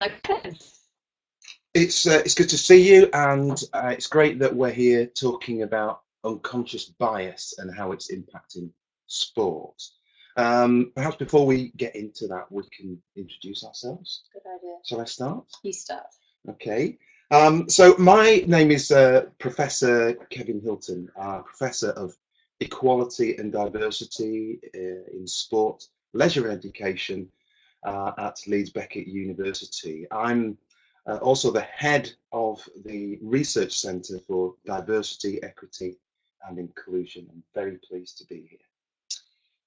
Okay. It's good to see you, and it's great that we're here talking about unconscious bias and how it's impacting sport. Perhaps before we get into that, we can introduce ourselves. Good idea. Shall I start? You start. Okay. So my name is Professor Kevin Hilton, Professor of Equality and Diversity in Sport, Leisure and Education at Leeds Beckett University. I'm also the head of the Research Centre for Diversity, Equity and Inclusion. I'm very pleased to be here.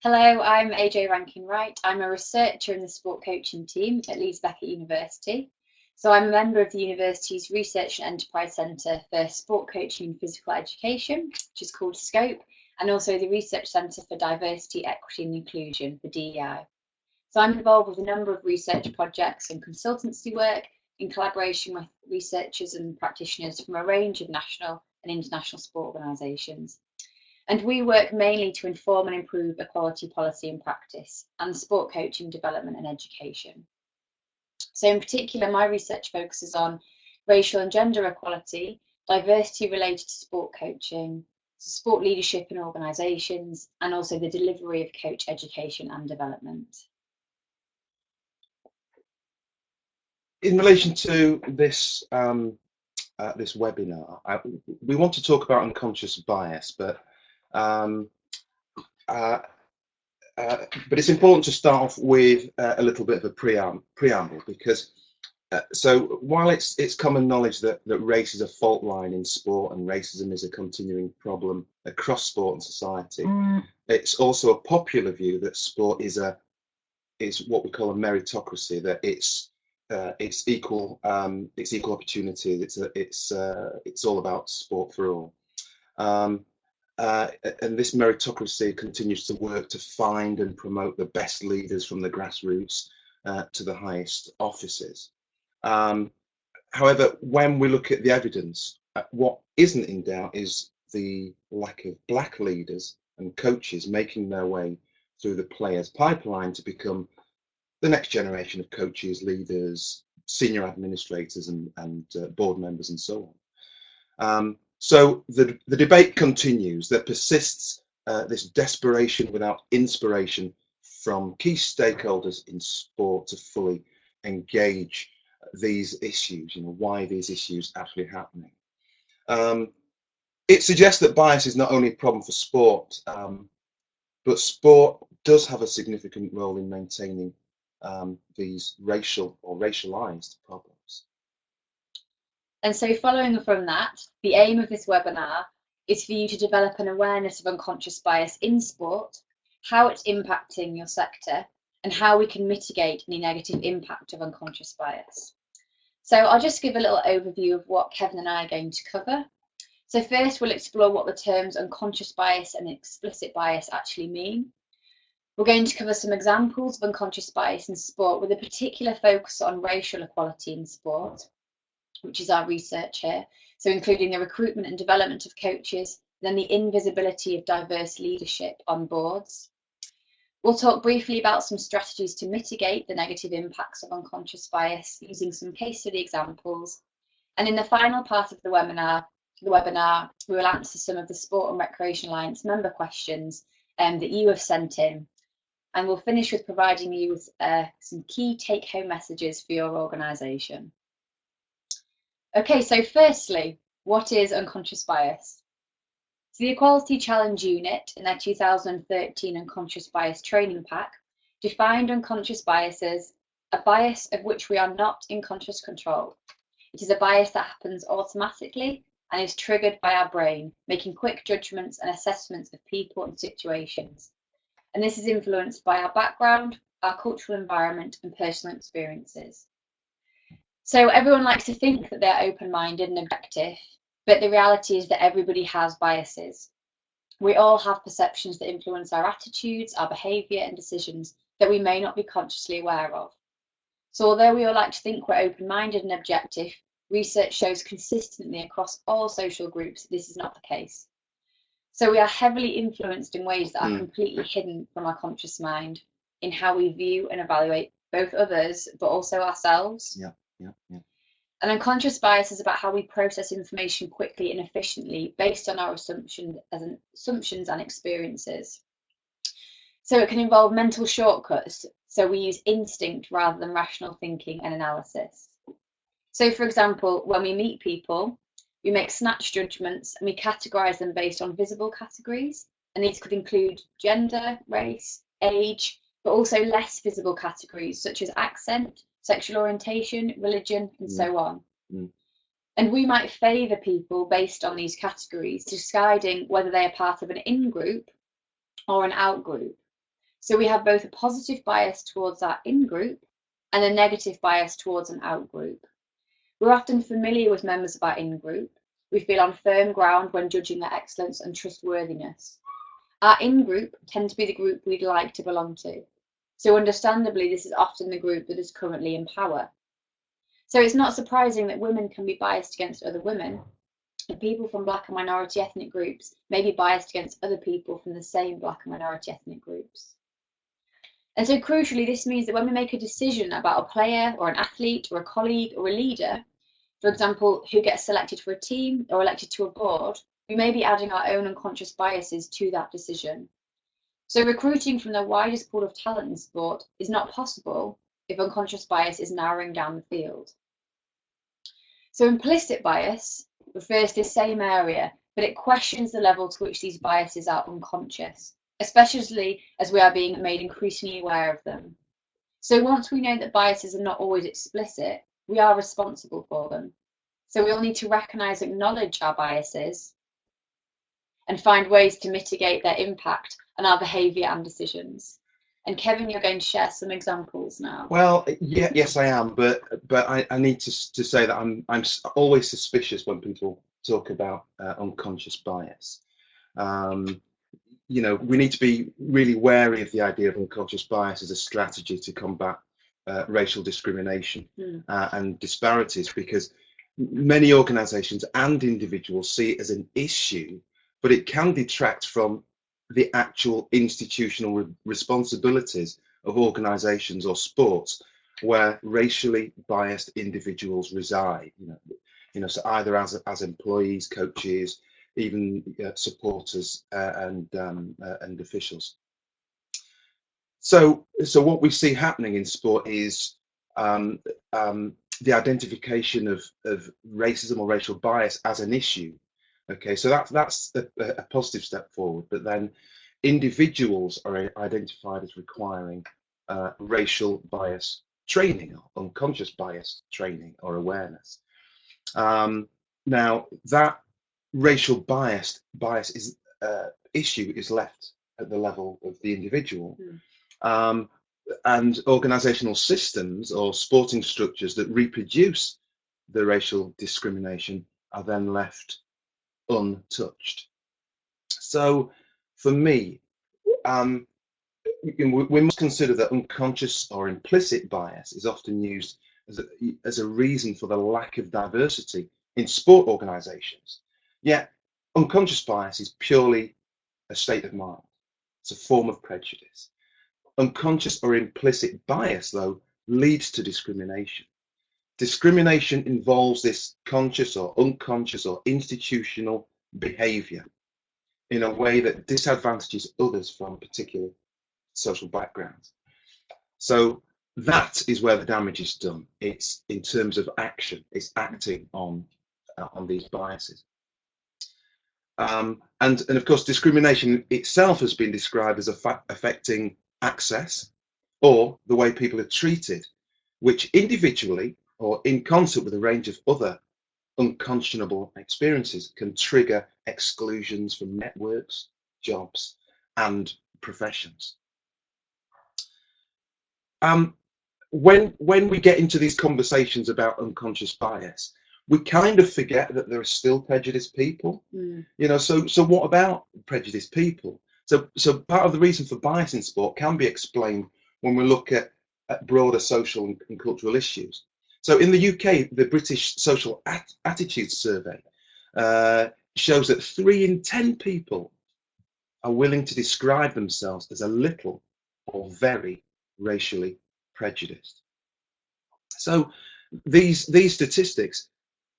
Hello, I'm AJ Rankin-Wright. I'm a researcher in the sport coaching team at Leeds Beckett University. So I'm a member of the university's Research and Enterprise Centre for Sport Coaching and Physical Education, which is called SCOPE, and also the Research Centre for Diversity, Equity and Inclusion, the DEI. So I'm involved with a number of research projects and consultancy work in collaboration with researchers and practitioners from a range of national and international sport organisations. And we work mainly to inform and improve equality policy and practice and sport coaching development and education. So in particular, my research focuses on racial and gender equality, diversity related to sport coaching, sport leadership in organisations, and also the delivery of coach education and development. In relation to this this webinar, we want to talk about unconscious bias, but it's important to start off with a little bit of a preamble, because so while it's common knowledge that race is a fault line in sport and racism is a continuing problem across sport and society, it's also a popular view that sport is what we call a meritocracy, that it's equal opportunity. It's all about sport for all. And this meritocracy continues to work to find and promote the best leaders from the grassroots to the highest offices. However, when we look at the evidence, what isn't in doubt is the lack of black leaders and coaches making their way through the players' pipeline to become the next generation of coaches, leaders, senior administrators and board members and so on. So the debate continues. There persists this desperation without inspiration from key stakeholders in sport to fully engage these issues, why these issues are actually happening. It suggests that bias is not only a problem for sport, but sport does have a significant role in maintaining these racial or racialized problems. And so following from that, the aim of this webinar is for you to develop an awareness of unconscious bias in sport, how it's impacting your sector, and how we can mitigate any negative impact of unconscious bias. So I'll just give a little overview of what Kevin and I are going to cover. So first, we'll explore what the terms unconscious bias and explicit bias actually mean. We're going to cover some examples of unconscious bias in sport with a particular focus on racial equality in sport, which is our research here, so including the recruitment and development of coaches, then the invisibility of diverse leadership on boards. We'll talk briefly about some strategies to mitigate the negative impacts of unconscious bias using some case study examples. And in the final part of the webinar, we will answer some of the Sport and Recreation Alliance member questions that you have sent in. And we'll finish with providing you with some key take-home messages for your organisation. Okay, so firstly, what is unconscious bias? So the Equality Challenge Unit in their 2013 Unconscious Bias Training Pack defined unconscious bias as a bias of which we are not in conscious control. It is a bias that happens automatically and is triggered by our brain, making quick judgments and assessments of people and situations. And this is influenced by our background, our cultural environment, and personal experiences. So everyone likes to think that they're open-minded and objective, but the reality is that everybody has biases. We all have perceptions that influence our attitudes, our behaviour and decisions that we may not be consciously aware of. So although we all like to think we're open-minded and objective, research shows consistently across all social groups that this is not the case. So we are heavily influenced in ways that are completely hidden from our conscious mind in how we view and evaluate both others, but also ourselves. Yeah. Yeah. And unconscious bias is about how we process information quickly and efficiently based on our assumptions and experiences. So it can involve mental shortcuts. So we use instinct rather than rational thinking and analysis. So, for example, when we meet people, we make snatch judgments and we categorize them based on visible categories. And these could include gender, race, age, but also less visible categories such as accent, sexual orientation, religion, and so on. Mm. And we might favour people based on these categories, deciding whether they are part of an in group or an out group. So we have both a positive bias towards our in group and a negative bias towards an out group. We're often familiar with members of our in group. We feel on firm ground when judging their excellence and trustworthiness. Our in group tend to be the group we'd like to belong to. So understandably, this is often the group that is currently in power. So it's not surprising that women can be biased against other women, and people from Black and minority ethnic groups may be biased against other people from the same Black and minority ethnic groups. And so crucially, this means that when we make a decision about a player or an athlete or a colleague or a leader, for example, who gets selected for a team or elected to a board, we may be adding our own unconscious biases to that decision. So recruiting from the widest pool of talent in sport is not possible if unconscious bias is narrowing down the field. So implicit bias refers to the same area, but it questions the level to which these biases are unconscious, especially as we are being made increasingly aware of them. So once we know that biases are not always explicit, we are responsible for them. So we all need to recognise and acknowledge our biases and find ways to mitigate their impact on our behaviour and decisions. And Kevin, you're going to share some examples now. Well, yeah, yes, I am, but I need to say that I'm always suspicious when people talk about unconscious bias. You know, we need to be really wary of the idea of unconscious bias as a strategy to combat racial discrimination and disparities, because many organisations and individuals see it as an issue, but it can detract from the actual institutional responsibilities of organisations or sports where racially biased individuals reside. You know, so either as employees, coaches, even supporters and officials. So what we see happening in sport is the identification of racism or racial bias as an issue. Okay, so that's a positive step forward, but then individuals are identified as requiring racial bias training, or unconscious bias training or awareness. Now that racial bias is issue is left at the level of the individual, and organizational systems or sporting structures that reproduce the racial discrimination are then left untouched. So for me, we must consider that unconscious or implicit bias is often used as a reason for the lack of diversity in sport organizations. Yet unconscious bias is purely a state of mind. It's a form of prejudice. Unconscious or implicit bias, though, leads to discrimination. Discrimination involves this conscious or unconscious or institutional behavior in a way that disadvantages others from particular social backgrounds. So that is where the damage is done. It's in terms of action. It's acting on these biases. And of course, discrimination itself has been described as affecting access or the way people are treated, which individually or in concert with a range of other unconscionable experiences can trigger exclusions from networks, jobs, and professions. When we get into these conversations about unconscious bias, we kind of forget that there are still prejudiced people. You know, so what about prejudiced people? So part of the reason for bias in sport can be explained when we look at broader social and cultural issues. So in the UK, the British Social Attitudes Survey shows that 3 in 10 people are willing to describe themselves as a little or very racially prejudiced. So these statistics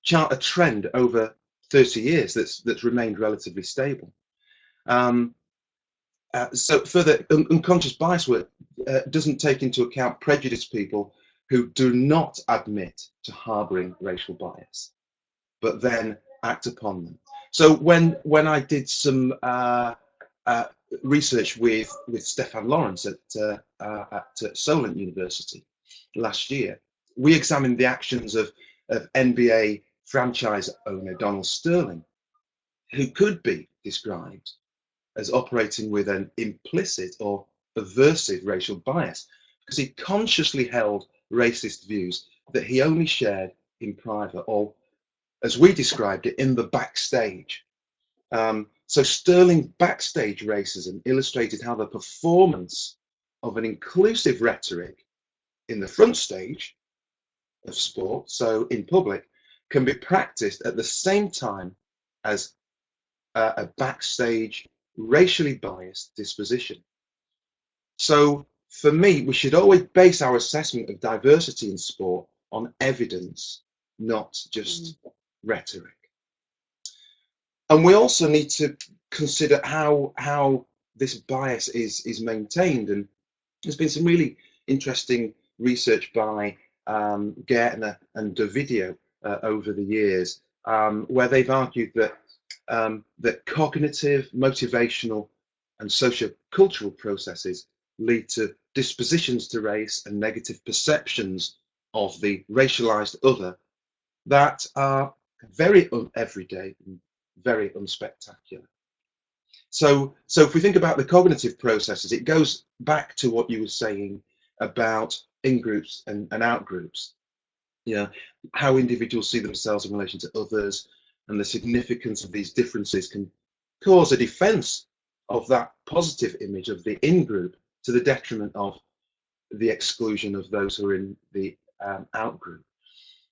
chart a trend over 30 years that's remained relatively stable. So further, unconscious bias work doesn't take into account prejudiced people who do not admit to harbouring racial bias, but then act upon them. So when I did some research with Stefan Lawrence at Solent University last year, we examined the actions of NBA franchise owner Donald Sterling, who could be described as operating with an implicit or aversive racial bias, because he consciously held racist views that he only shared in private, or as we described it, in the backstage. So Sterling's backstage racism illustrated how the performance of an inclusive rhetoric in the front stage of sport, so in public, can be practiced at the same time as a backstage racially biased disposition. So for me, we should always base our assessment of diversity in sport on evidence, not just rhetoric. And we also need to consider how this bias is maintained. And there's been some really interesting research by Gertner and Dovidio over the years, where they've argued that that cognitive, motivational, and socio-cultural processes lead to dispositions to race and negative perceptions of the racialized other that are very everyday and very unspectacular. So if we think about the cognitive processes, it goes back to what you were saying about in-groups and out-groups. Yeah, how individuals see themselves in relation to others, and the significance of these differences can cause a defense of that positive image of the in-group to the detriment of the exclusion of those who are in the out-group.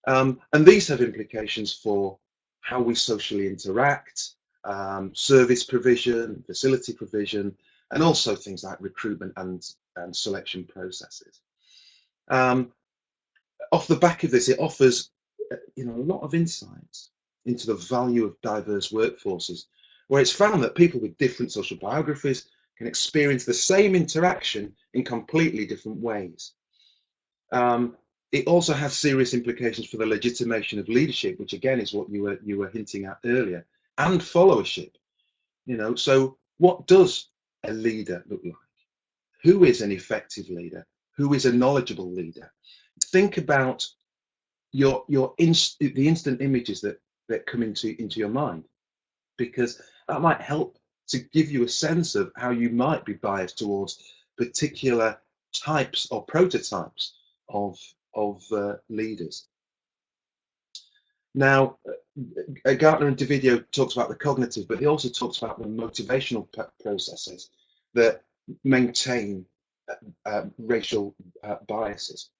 And these have implications for how we socially interact, service provision, facility provision, and also things like recruitment and selection processes. Off the back of this, it offers a lot of insights into the value of diverse workforces, where it's found that people with different social biographies can experience the same interaction in completely different ways. It also has serious implications for the legitimation of leadership, which again is what you were hinting at earlier, and followership. So what does a leader look like? Who is an effective leader? Who is a knowledgeable leader? Think about the instant images that come into your mind, because that might help to give you a sense of how you might be biased towards particular types or prototypes of leaders. Now, Gertner and Dovidio talks about the cognitive, but he also talks about the motivational processes that maintain racial biases.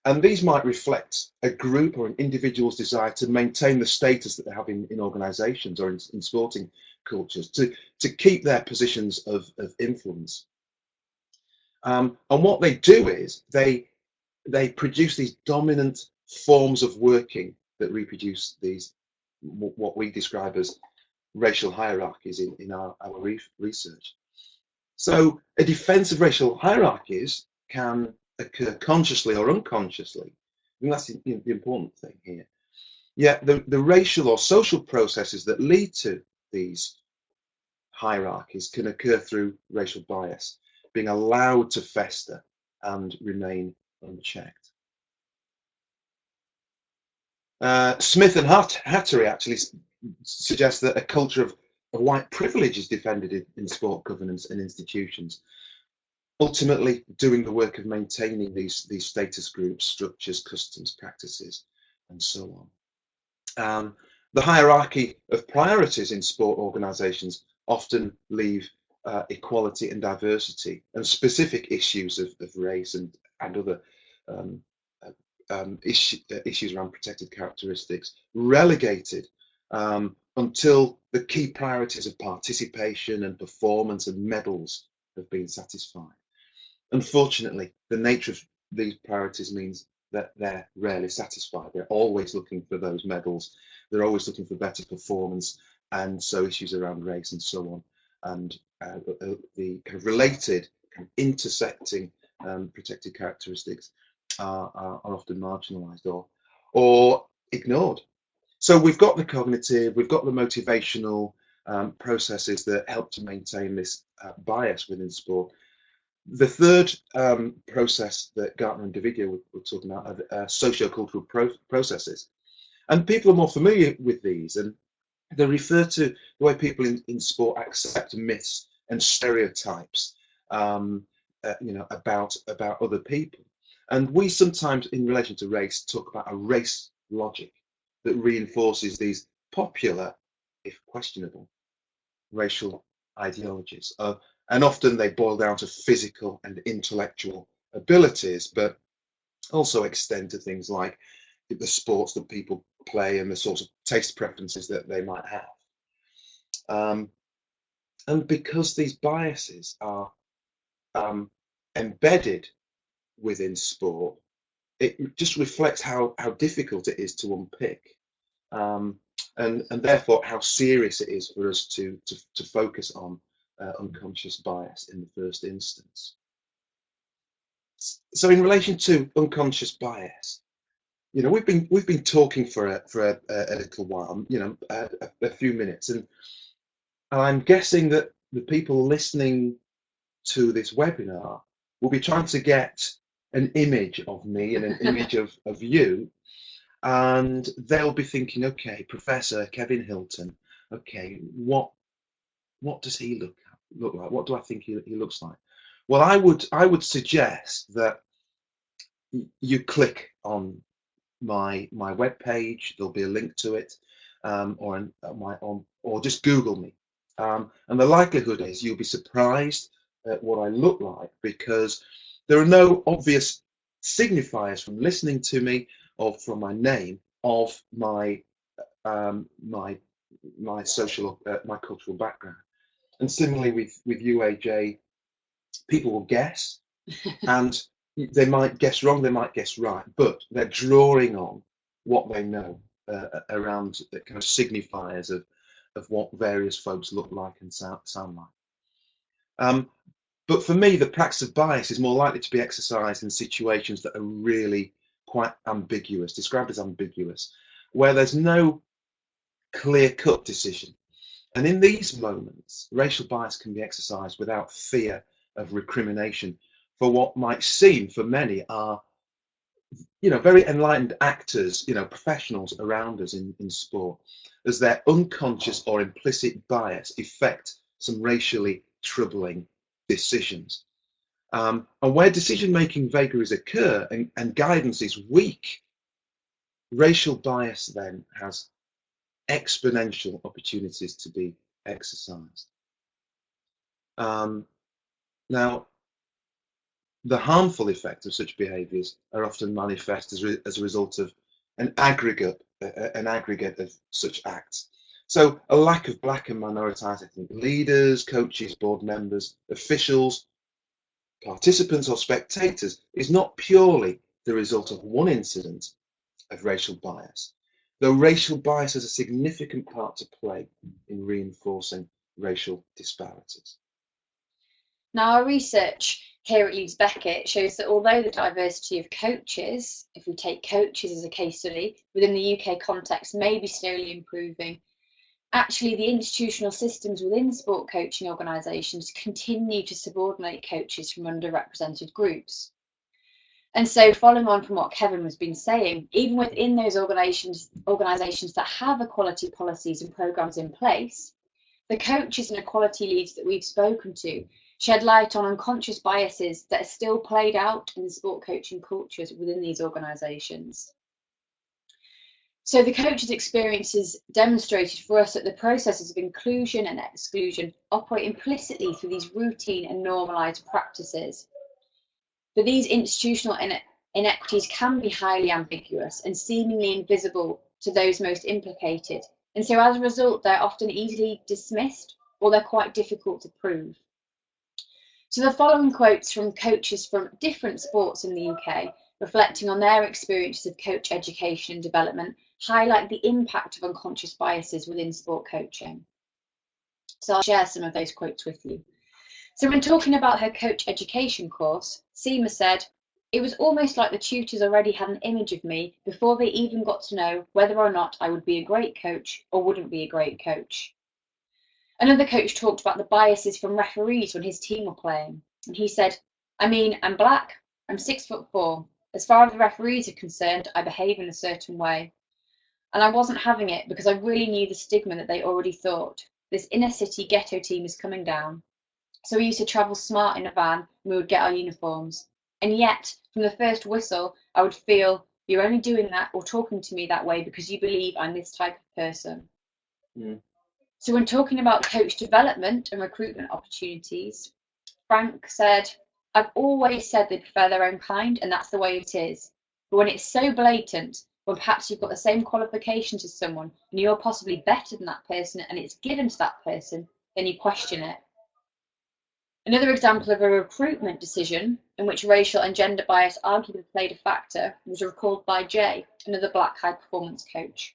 And these might reflect a group or an individual's desire to maintain the status that they have in organizations or in sporting cultures, to keep their positions of influence. And what they do is they produce these dominant forms of working that reproduce these, what we describe as racial hierarchies in our research. So a defense of racial hierarchies can occur consciously or unconsciously. And that's the important thing here. Yet the racial or social processes that lead to these hierarchies can occur through racial bias, being allowed to fester and remain unchecked. Smith and Hattery actually suggest that a culture of white privilege is defended in sport governance and institutions, ultimately doing the work of maintaining these status groups, structures, customs, practices, and so on. The hierarchy of priorities in sport organisations often leave equality and diversity and specific issues of race and other issues around protected characteristics relegated until the key priorities of participation and performance and medals have been satisfied. Unfortunately, the nature of these priorities means that they're rarely satisfied. They're always looking for those medals. They're always looking for better performance, and so issues around race and so on, and the kind of related, kind of intersecting protected characteristics are often marginalised or ignored. So we've got the cognitive, we've got the motivational processes that help to maintain this bias within sport. The third process that Gartner and Davidia were talking about are sociocultural processes. And people are more familiar with these, and they refer to the way people in sport accept myths and stereotypes, about other people. And we sometimes, in relation to race, talk about a race logic that reinforces these popular, if questionable, racial ideologies. And often they boil down to physical and intellectual abilities, but also extend to things like the sports that people play and the sorts of taste preferences that they might have. And because these biases are embedded within sport, it just reflects how difficult it is to unpick, and therefore how serious it is for us to focus on unconscious bias in the first instance. So in relation to unconscious bias, we've been talking for a little while, a few minutes, and I'm guessing that the people listening to this webinar will be trying to get an image of me and an image of you, and they'll be thinking, okay, Professor Kevin Hilton, okay, what does he look like? What do I think he looks like? Well, I would suggest that you click on my webpage. There'll be a link to it, or just Google me. And the likelihood is you'll be surprised at what I look like, because there are no obvious signifiers from listening to me or from my name of my social, my cultural background. And similarly with you, AJ, people will guess, and they might guess wrong, they might guess right, but they're drawing on what they know around the kind of signifiers of what various folks look like and sound like. But for me, the practice of bias is more likely to be exercised in situations that are really quite ambiguous, described as ambiguous, where there's no clear-cut decision. And in these moments, racial bias can be exercised without fear of recrimination for what might seem for many are, very enlightened actors, professionals around us in sport, as their unconscious or implicit bias affect some racially troubling decisions. And where decision-making vagaries occur and guidance is weak, racial bias then has exponential opportunities to be exercised. Now, the harmful effects of such behaviours are often manifest as a result of an aggregate of such acts. So a lack of black and minoritized ethnic leaders, coaches, board members, officials, participants or spectators is not purely the result of one incident of racial bias, though racial bias has a significant part to play in reinforcing racial disparities. Now, our research here at Leeds Beckett shows that although the diversity of coaches, if we take coaches as a case study, within the UK context may be slowly improving, actually the institutional systems within sport coaching organisations continue to subordinate coaches from underrepresented groups. And so, following on from what Kevin was been saying, even within those organisations that have equality policies and programmes in place, the coaches and equality leads that we've spoken to shed light on unconscious biases that are still played out in the sport coaching cultures within these organisations. So the coaches' experiences demonstrated for us that the processes of inclusion and exclusion operate implicitly through these routine and normalised practices. But these institutional inequities can be highly ambiguous and seemingly invisible to those most implicated. And so as a result, they're often easily dismissed or they're quite difficult to prove. So the following quotes from coaches from different sports in the UK reflecting on their experiences of coach education and development, highlight the impact of unconscious biases within sport coaching. So I'll share some of those quotes with you. So when talking about her coach education course, Seema said, "It was almost like the tutors already had an image of me before they even got to know whether or not I would be a great coach or wouldn't be a great coach." Another coach talked about the biases from referees when his team were playing. And he said, "I mean, I'm black, I'm 6'4". As far as the referees are concerned, I behave in a certain way. And I wasn't having it because I really knew the stigma that they already thought. This inner city ghetto team is coming down. So we used to travel smart in a van and we would get our uniforms. And yet, from the first whistle, I would feel you're only doing that or talking to me that way because you believe I'm this type of person." Mm. So when talking about coach development and recruitment opportunities, Frank said, "I've always said they prefer their own kind and that's the way it is. But when it's so blatant, when perhaps you've got the same qualifications as someone and you're possibly better than that person and it's given to that person, then you question it." Another example of a recruitment decision in which racial and gender bias arguably played a factor was recalled by Jay, another black high performance coach.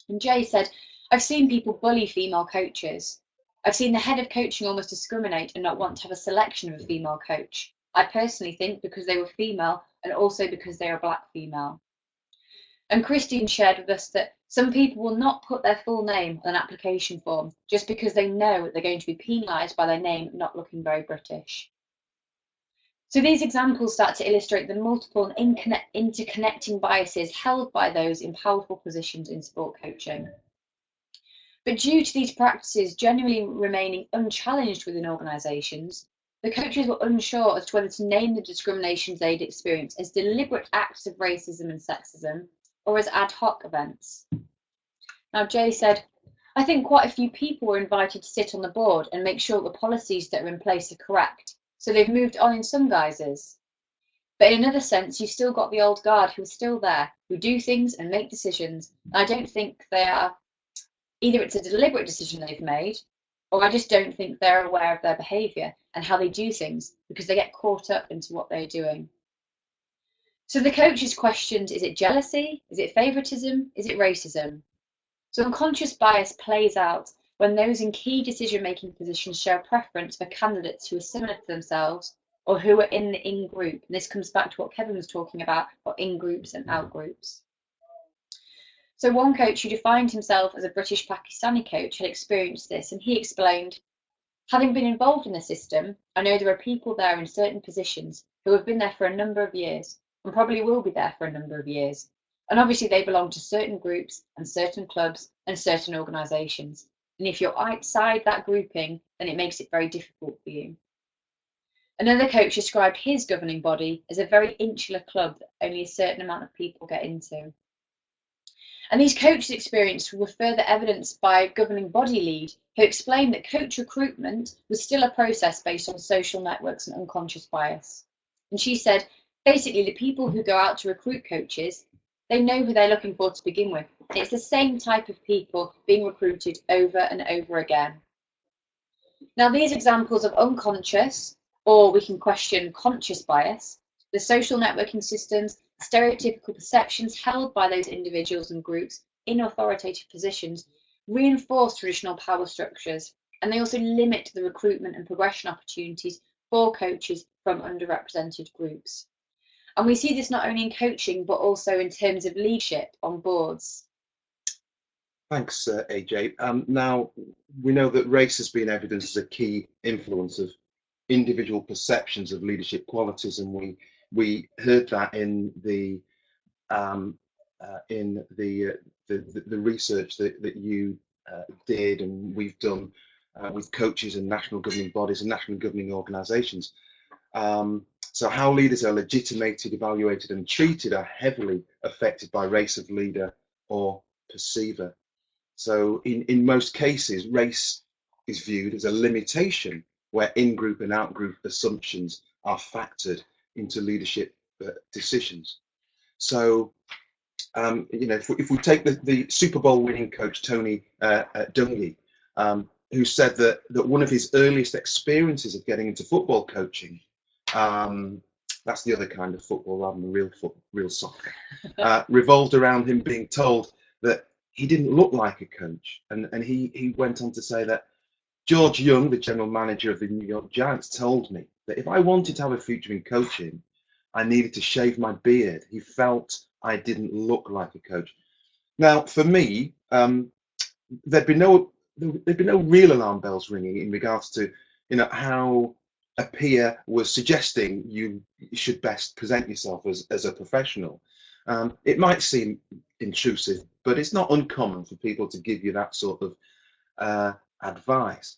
And Jay said, "I've seen people bully female coaches. I've seen the head of coaching almost discriminate and not want to have a selection of a female coach. I personally think because they were female and also because they are a black female." And Christine shared with us that some people will not put their full name on an application form just because they know they're going to be penalised by their name not looking very British. So these examples start to illustrate the multiple and interconnecting biases held by those in powerful positions in sport coaching. But due to these practices generally remaining unchallenged within organisations, the coaches were unsure as to whether to name the discriminations they'd experienced as deliberate acts of racism and sexism or as ad hoc events. Now, Jay said, "I think quite a few people were invited to sit on the board and make sure the policies that are in place are correct, so they've moved on in some guises. But in another sense, you've still got the old guard who are still there, who do things and make decisions. And I don't think they are, either it's a deliberate decision they've made, or I just don't think they're aware of their behaviour and how they do things because they get caught up into what they're doing." So the coaches questioned, is it jealousy? Is it favouritism? Is it racism? So unconscious bias plays out when those in key decision-making positions show a preference for candidates who are similar to themselves or who are in the in-group. And this comes back to what Kevin was talking about in-groups and out-groups. So one coach who defined himself as a British Pakistani coach had experienced this, and he explained, "Having been involved in the system, I know there are people there in certain positions who have been there for a number of years and probably will be there for a number of years. And obviously they belong to certain groups and certain clubs and certain organisations. And if you're outside that grouping, then it makes it very difficult for you." Another coach described his governing body as a very insular club that only a certain amount of people get into. And these coaches' experience were further evidenced by a governing body lead who explained that coach recruitment was still a process based on social networks and unconscious bias. And she said, basically, the people who go out to recruit coaches, they know who they're looking for to begin with. It's the same type of people being recruited over and over again. Now, these examples of unconscious, or we can question conscious bias, the social networking systems, stereotypical perceptions held by those individuals and groups in authoritative positions reinforce traditional power structures, and they also limit the recruitment and progression opportunities for coaches from underrepresented groups. And we see this not only in coaching, but also in terms of leadership on boards. Thanks, AJ. Now, we know that race has been evidenced as a key influence of individual perceptions of leadership qualities, and we heard that in the research that you did and we've done with coaches and national governing bodies and national governing organisations. So how leaders are legitimated, evaluated and treated are heavily affected by race of leader or perceiver. So in most cases, race is viewed as a limitation where in-group and out-group assumptions are factored into leadership decisions. So, you know, if we take the Super Bowl winning coach, Tony Dungy, who said that one of his earliest experiences of getting into football coaching that's the other kind of football rather than real soccer, revolved around him being told that he didn't look like a coach. And he went on to say that George Young, the general manager of the New York Giants, told me that if I wanted to have a future in coaching, I needed to shave my beard. He felt I didn't look like a coach. Now, for me, there'd be no real alarm bells ringing in regards to, how a peer was suggesting you should best present yourself as a professional. It might seem intrusive, but it's not uncommon for people to give you that sort of advice.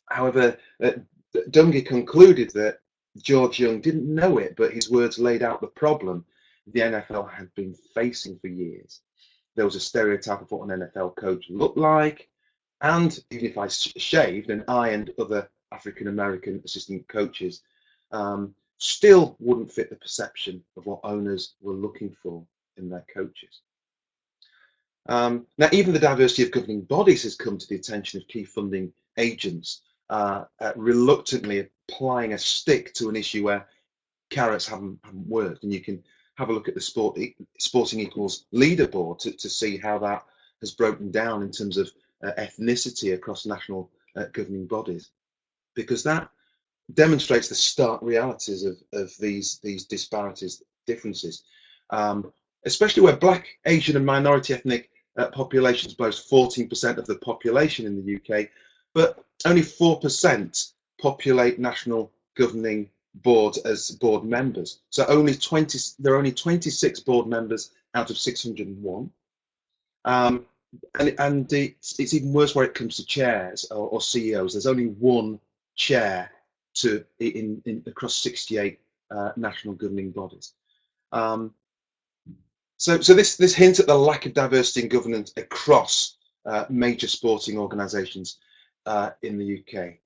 However, Dungy concluded that George Young didn't know it, but his words laid out the problem the NFL had been facing for years. There was a stereotype of what an NFL coach looked like, and even if I shaved, and I and other African American assistant coaches still wouldn't fit the perception of what owners were looking for in their coaches. Now, even the diversity of governing bodies has come to the attention of key funding agents, reluctantly applying a stick to an issue where carrots haven't worked. And you can have a look at the Sporting Equals leaderboard to see how that has broken down in terms of ethnicity across national governing bodies, because that demonstrates the stark realities of these disparities, differences, especially where Black, Asian and minority ethnic populations boast 14% of the population in the UK, but only 4% populate national governing boards as board members. So there are only 26 board members out of 601. And it's even worse where it comes to chairs or CEOs. There's only one chair across 68 national governing bodies. So this hints at the lack of diversity in governance across major sporting organisations in the UK.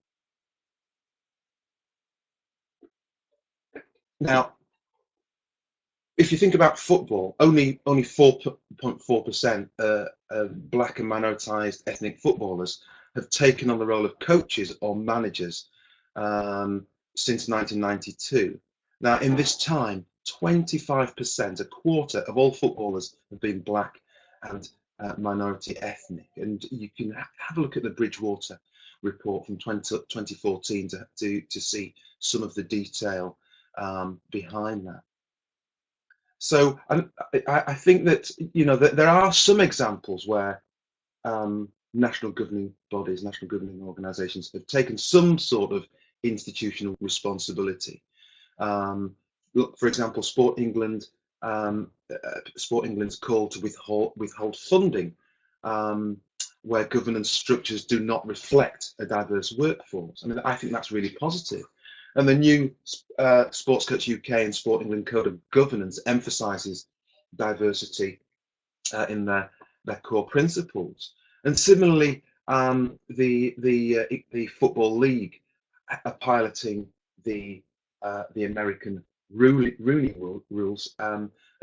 Now, if you think about football, only 4.4% of Black and minoritized ethnic footballers have taken on the role of coaches or managers since 1992. Now, in this time, 25%, a quarter of all footballers have been Black and minority ethnic. And you can have a look at the Bridgewater report from 2014 to see some of the detail behind that. So I think that that there are some examples where national governing bodies, national governing organisations have taken some sort of institutional responsibility. Look, for example, Sport England's call to withhold funding where governance structures do not reflect a diverse workforce. I mean, I think that's really positive. And the new Sports Coach UK and Sport England Code of Governance emphasises diversity in their core principles. And similarly, the Football League are piloting the American Rooney rules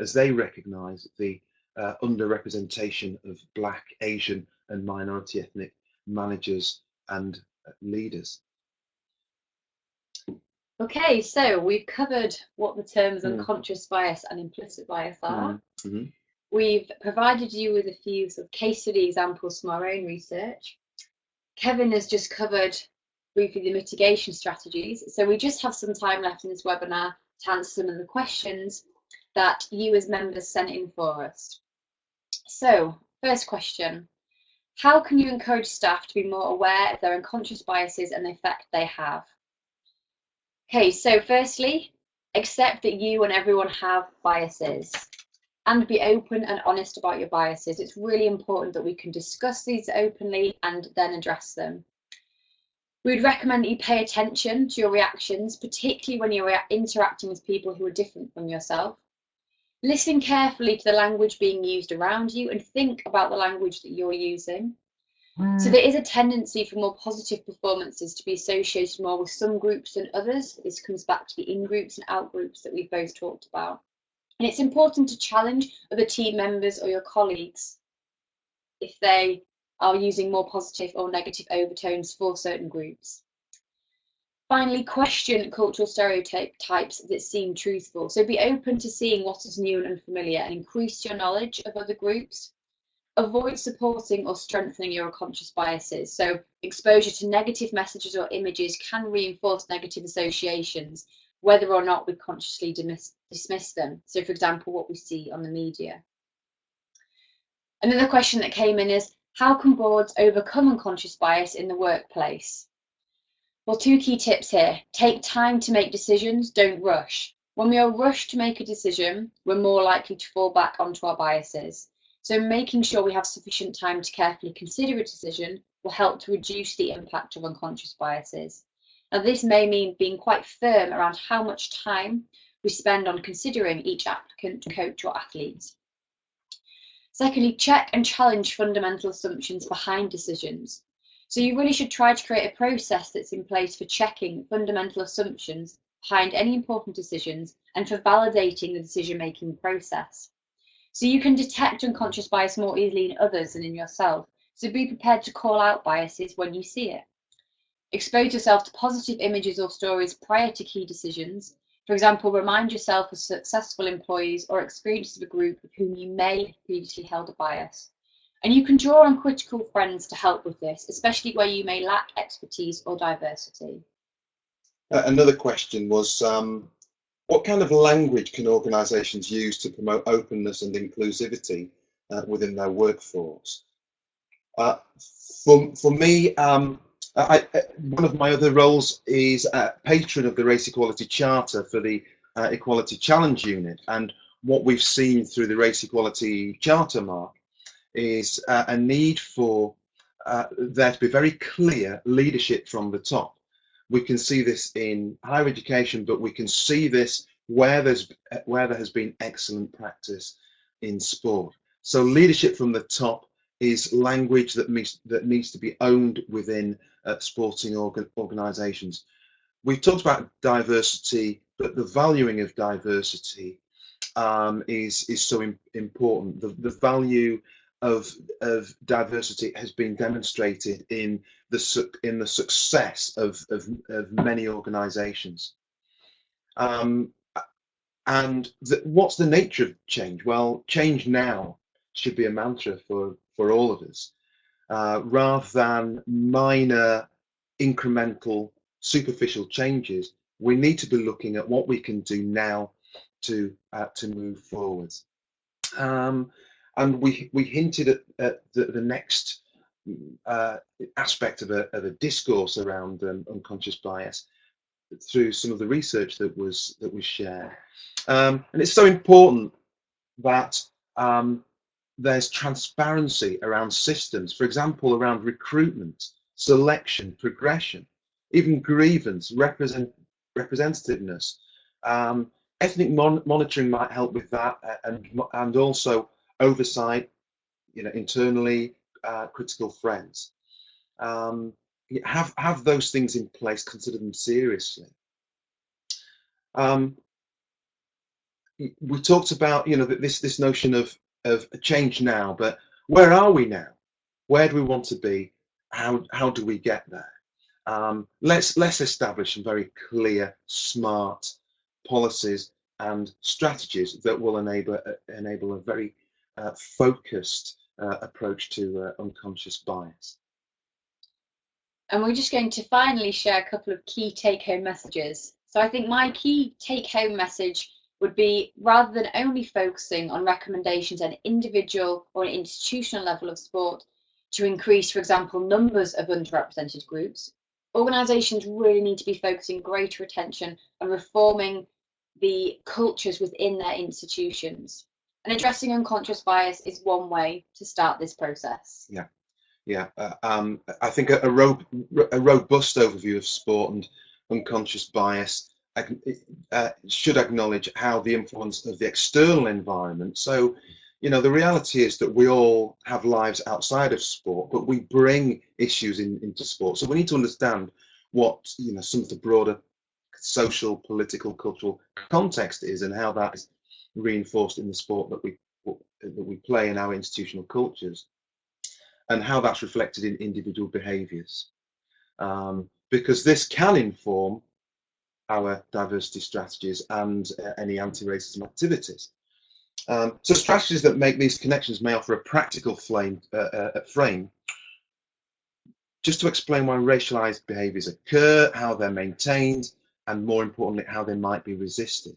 as they recognise the underrepresentation of Black, Asian and minority ethnic managers and leaders. Okay, so we've covered what the terms unconscious bias and implicit bias are. Mm-hmm. We've provided you with a few sort of case study examples from our own research. Kevin has just covered briefly the mitigation strategies. So we just have some time left in this webinar to answer some of the questions that you as members sent in for us. So, first question. How can you encourage staff to be more aware of their unconscious biases and the effect they have? Okay, so firstly, accept that you and everyone have biases and be open and honest about your biases. It's really important that we can discuss these openly and then address them. We'd recommend that you pay attention to your reactions, particularly when you're interacting with people who are different from yourself. Listen carefully to the language being used around you and think about the language that you're using. So there is a tendency for more positive performances to be associated more with some groups than others. This comes back to the in-groups and out-groups that we've both talked about. And it's important to challenge other team members or your colleagues if they are using more positive or negative overtones for certain groups. Finally, question cultural stereotypes that seem truthful. So be open to seeing what is new and unfamiliar and increase your knowledge of other groups. Avoid supporting or strengthening your unconscious biases. So exposure to negative messages or images can reinforce negative associations, whether or not we consciously dismiss them. So for example, what we see on the media. Another question that came in is, how can boards overcome unconscious bias in the workplace? Well, two key tips here. Take time to make decisions, don't rush. When we are rushed to make a decision, we're more likely to fall back onto our biases. So making sure we have sufficient time to carefully consider a decision will help to reduce the impact of unconscious biases. Now, this may mean being quite firm around how much time we spend on considering each applicant, coach, or athlete. Secondly, check and challenge fundamental assumptions behind decisions. So you really should try to create a process that's in place for checking fundamental assumptions behind any important decisions and for validating the decision-making process. So you can detect unconscious bias more easily in others than in yourself. So be prepared to call out biases when you see it. Expose yourself to positive images or stories prior to key decisions. For example, remind yourself of successful employees or experiences of a group with whom you may have previously held a bias. And you can draw on critical friends to help with this, especially where you may lack expertise or diversity. Another question was, what kind of language can organisations use to promote openness and inclusivity within their workforce? For me, one of my other roles is patron of the Race Equality Charter for the Equality Challenge Unit, and what we've seen through the Race Equality Charter, Mark, is a need for there to be very clear leadership from the top. We can see this in higher education, but we can see this where there has been excellent practice in sport. So leadership from the top is language that needs to be owned within sporting organisations. We've talked about diversity, but the valuing of diversity is so important. The value of diversity has been demonstrated in the success of many organisations. What's the nature of change? Well, change now should be a mantra for all of us, rather than minor, incremental, superficial changes. We need to be looking at what we can do now to move forward. And we hinted at the next aspect of a discourse around unconscious bias through some of the research that was shared. And it's so important that there's transparency around systems, for example, around recruitment, selection, progression, even grievance, representativeness. Ethnic monitoring might help with that, and also oversight, internally, critical friends. Have those things in place, consider them seriously. We talked about this notion of change now, but where are we now? Where do we want to be? How do we get there? Let's establish some very clear, smart policies and strategies that will enable a very focused approach to unconscious bias. And we're just going to finally share a couple of key take-home messages. So I think my key take-home message would be, rather than only focusing on recommendations at an individual or an institutional level of sport to increase, for example, numbers of underrepresented groups, organisations really need to be focusing greater attention on reforming the cultures within their institutions. And addressing unconscious bias is one way to start this process. Yeah, I think a robust overview of sport and unconscious bias should acknowledge how the influence of the external environment. So, the reality is that we all have lives outside of sport, but we bring issues into sport. So we need to understand what some of the broader social, political, cultural context is, and how that is reinforced in the sport that we play in our institutional cultures, and how that's reflected in individual behaviours. because this can inform our diversity strategies and any anti-racism activities. So strategies that make these connections may offer a practical frame just to explain why racialized behaviours occur, how they're maintained, and more importantly, how they might be resisted.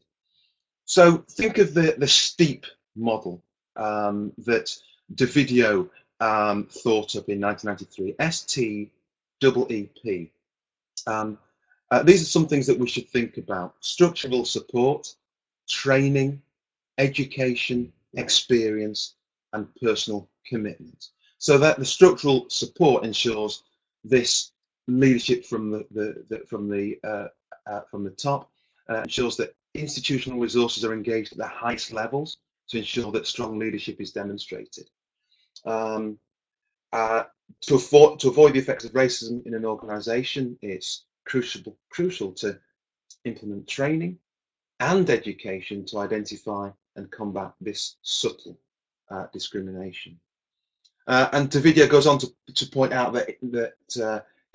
So think of the STEEP model that Davidio thought up in 1993, STEEP. These are some things that we should think about: structural support, training, education, experience, and personal commitment. So that the structural support ensures this leadership from the top, ensures that institutional resources are engaged at the highest levels to ensure that strong leadership is demonstrated. To avoid the effects of racism in an organisation, it's crucial to implement training and education to identify and combat this subtle discrimination. And Davidio goes on to point out that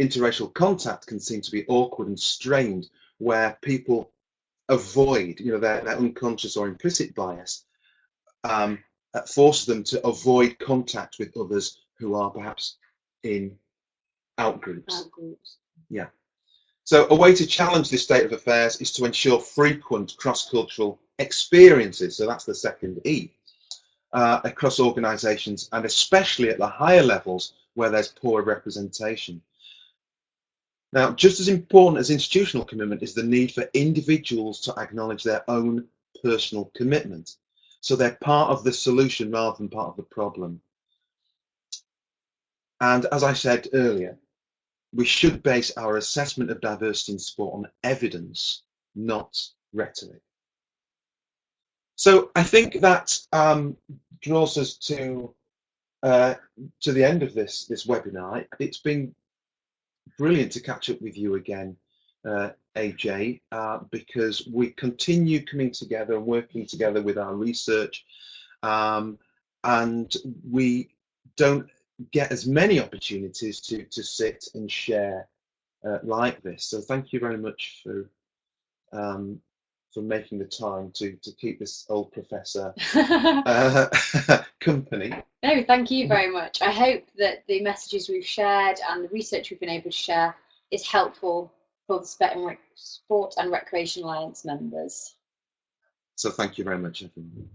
interracial contact can seem to be awkward and strained, where people avoid, their unconscious or implicit bias forces them to avoid contact with others who are perhaps in outgroups. Yeah. So a way to challenge this state of affairs is to ensure frequent cross-cultural experiences. So that's the second E. Across organisations, and especially at the higher levels where there's poor representation. Now, just as important as institutional commitment is the need for individuals to acknowledge their own personal commitment. So they're part of the solution rather than part of the problem. And as I said earlier, we should base our assessment of diversity in sport on evidence, not rhetoric. So I think that draws us to the end of this webinar. It's been brilliant to catch up with you again, AJ, because we continue coming together and working together with our research, and we don't get as many opportunities to sit and share like this. So thank you very much for making the time to keep this old professor company. No, thank you very much. I hope that the messages we've shared and the research we've been able to share is helpful for the Sport and Recreation Alliance members. So thank you very much, everyone.